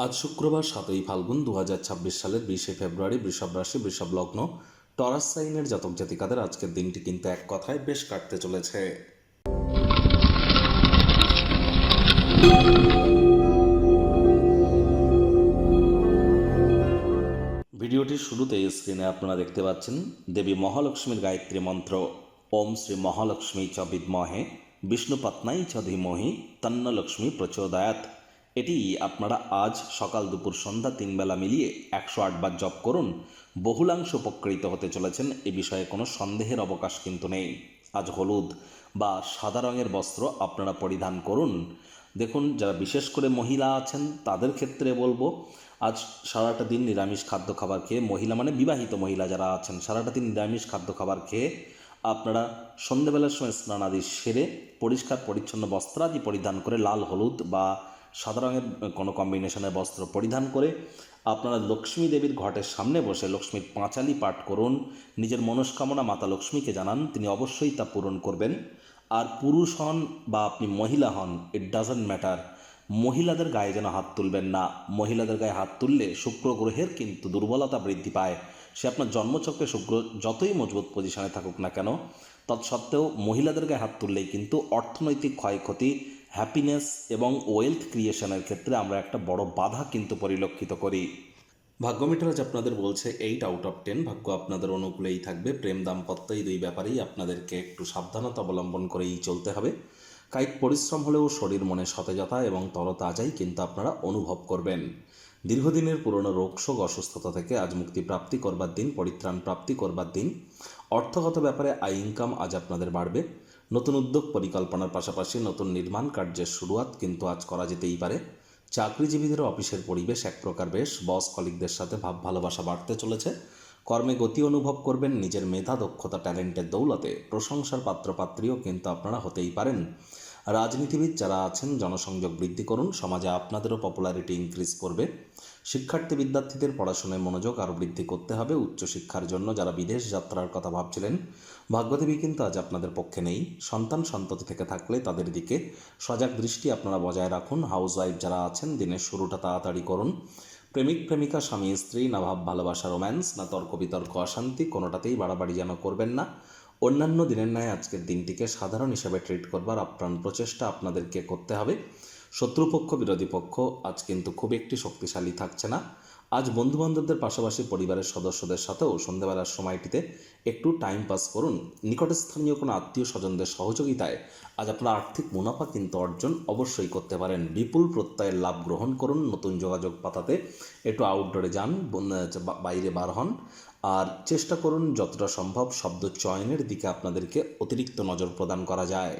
আজ শুক্রবার 7ই ফাল্গুন 2026 সালের 20শে ফেব্রুয়ারি বৃষভ রাশি বৃষভ লগ্ন টরাস সাইনের জাতক জাতিকাদের আজকের দিনটি কিন্তু এক কথায় বেশ কাটতে চলেছে। ভিডিওটির শুরুতে স্ক্রিনে আপনারা দেখতে পাচ্ছেন দেবী মহালক্ষ্মীর গায়ত্রী মন্ত্র ওম শ্রী মহালক্ষ্মী চ বিদ্মহে বিষ্ণুপত্নাই চ ধীমহি তন্ন লক্ষ্মী প্রচোদয়াৎ। এটি আপনারা আজ সকাল দুপুর সন্ধ্যা 3 বেলা মিলিয়ে 108 বার জপ করুন। বহুলাংশ উপকৃত হতে চলেছেন, এ বিষয়ে কোনো সন্দেহের অবকাশ কিন্তু নেই। আজ হলুদ বা সাদা রঙের বস্ত্র আপনারা পরিধান করুন। দেখুন, যারা বিশেষ করে মহিলা আছেন তাদের ক্ষেত্রে বলবো, আজ সারাটা দিন নিরামিষ খাদ্য খাবার খেয়ে, মহিলা মানে বিবাহিত মহিলা যারা আছেন, সারাটা দিন নিরামিষ খাদ্য খাবার খেয়ে আপনারা সন্ধ্যেবেলার সময় স্নানাদি সেরে পরিষ্কার পরিচ্ছন্ন বস্ত্রাদি পরিধান করে লাল হলুদ বা সাদা রঙের কোনো কম্বিনেশনের বস্ত্র পরিধান করে আপনারা লক্ষ্মী দেবীর ঘটের সামনে বসে লক্ষ্মীর পাঁচালি পাঠ করুন। নিজের মনস্কামনা মাতা লক্ষ্মীকে জানান, তিনি অবশ্যই তা পূরণ করবেন। আর পুরুষ হন বা আপনি মহিলা হন, ইট ডাজন্ট ম্যাটার, মহিলাদের গায়ে যেন হাত তুলবেন না। মহিলাদের গায়ে হাত তুললে শুক্র গ্রহের কিন্তু দুর্বলতা বৃদ্ধি পায়। সে আপনার জন্মচক্রে শুক্র যতই মজবুত পজিশনে থাকুক না কেন, তৎসত্ত্বেও মহিলাদের গায়ে হাত তুললেই কিন্তু অর্থনৈতিক ক্ষয়ক্ষতি, হ্যাপিনেস এবং ওয়েলথ ক্রিয়েশনের ক্ষেত্রে আমরা একটা বড় বাধা কিন্তু পরিলক্ষিত করি। ভাগ্য মিটার আজ আপনাদের বলছে 8 আউট অফ 10, ভাগ্য আপনাদের অনুকূলেই থাকবে। প্রেম দাম্পত্য এই দুই ব্যাপারেই আপনাদেরকে একটু সাবধানতা অবলম্বন করেই চলতে হবে। কায়িক পরিশ্রম হলেও শরীর মনে সতেজতা এবং তরতাজাই কিন্তু আপনারা অনুভব করবেন। দীর্ঘদিনের পুরনো রোগশোক অসুস্থতা থেকে আজ মুক্তি প্রাপ্তি করবার দিন, পরিত্রাণ প্রাপ্তি করবার দিন। অর্থগত ব্যাপারে আয় ইনকাম আজ আপনাদের বাড়বে। নতুন উদ্যোগ পরিকল্পনার পাশাপাশি নতুন নির্মাণ কার্যের শুরুয়াত কিন্তু আজ করা যেতেই পারে। চাকরিজীবীদের অফিসের পরিবেশ এক প্রকার বেশ, বস কলিগদের সাথে ভাব ভালোবাসা বাড়তে চলেছে। কর্মে গতি অনুভব করবেন। নিজের মেধা দক্ষতা ট্যালেন্টের দৌলতে প্রশংসার পাত্রপাত্রীও কিন্তু আপনারা হতেই পারেন। রাজনীতিবিদ যারা আছেন, জনসংযোগ বৃদ্ধি করুন, সমাজে আপনাদেরও পপুলারিটি ইনক্রিজ করবে। শিক্ষার্থী বিদ্যার্থীদের পড়াশোনায় মনোযোগ আরও বৃদ্ধি করতে হবে। উচ্চশিক্ষার জন্য যারা বিদেশ যাত্রার কথা ভাবছিলেন, ভাগ্যদেবী কিন্তু আজ আপনাদের পক্ষে নেই। সন্তান সন্ততি থেকে থাকলে তাদের দিকে সজাগ দৃষ্টি আপনারা বজায় রাখুন। হাউসওয়াইফ যারা আছেন, দিনের শুরুটা তাড়াতাড়ি করুন। প্রেমিক প্রেমিকা স্বামী স্ত্রী, না ভাব ভালোবাসা রোম্যান্স, না তর্ক বিতর্ক অশান্তি, কোনোটাতেই বাড়াবাড়ি যেন করবেন না। অন্যান্য দিনের ন্যায় আজকের দিনটিকে সাধারণ হিসেবে ট্রিট করবার আপ্রাণ প্রচেষ্টা আপনাদেরকে করতে হবে। শত্রুপক্ষ বিরোধী পক্ষ আজ কিন্তু খুব একটি শক্তিশালী থাকছে না। আজ বন্ধুবান্ধবদের পাশাপাশি পরিবারের সদস্যদের সাথেও সন্ধ্যাবেলার সময়টিতে একটু টাইম পাস করুন। নিকটস্থানীয় কোনো আত্মীয় স্বজনদের সহযোগিতায় আজ আপনারা আর্থিক মুনাফা কিন্তু অর্জন অবশ্যই করতে পারেন। বিপুল প্রত্যয়ের লাভ গ্রহণ করুন। নতুন যোগাযোগ পাতাতে একটু আউটডোরে যান, বাইরে বার হন। আর চেষ্টা করুন যতটা সম্ভব শব্দ চয়নের দিকে আপনাদেরকে অতিরিক্ত নজর প্রদান করা যায়।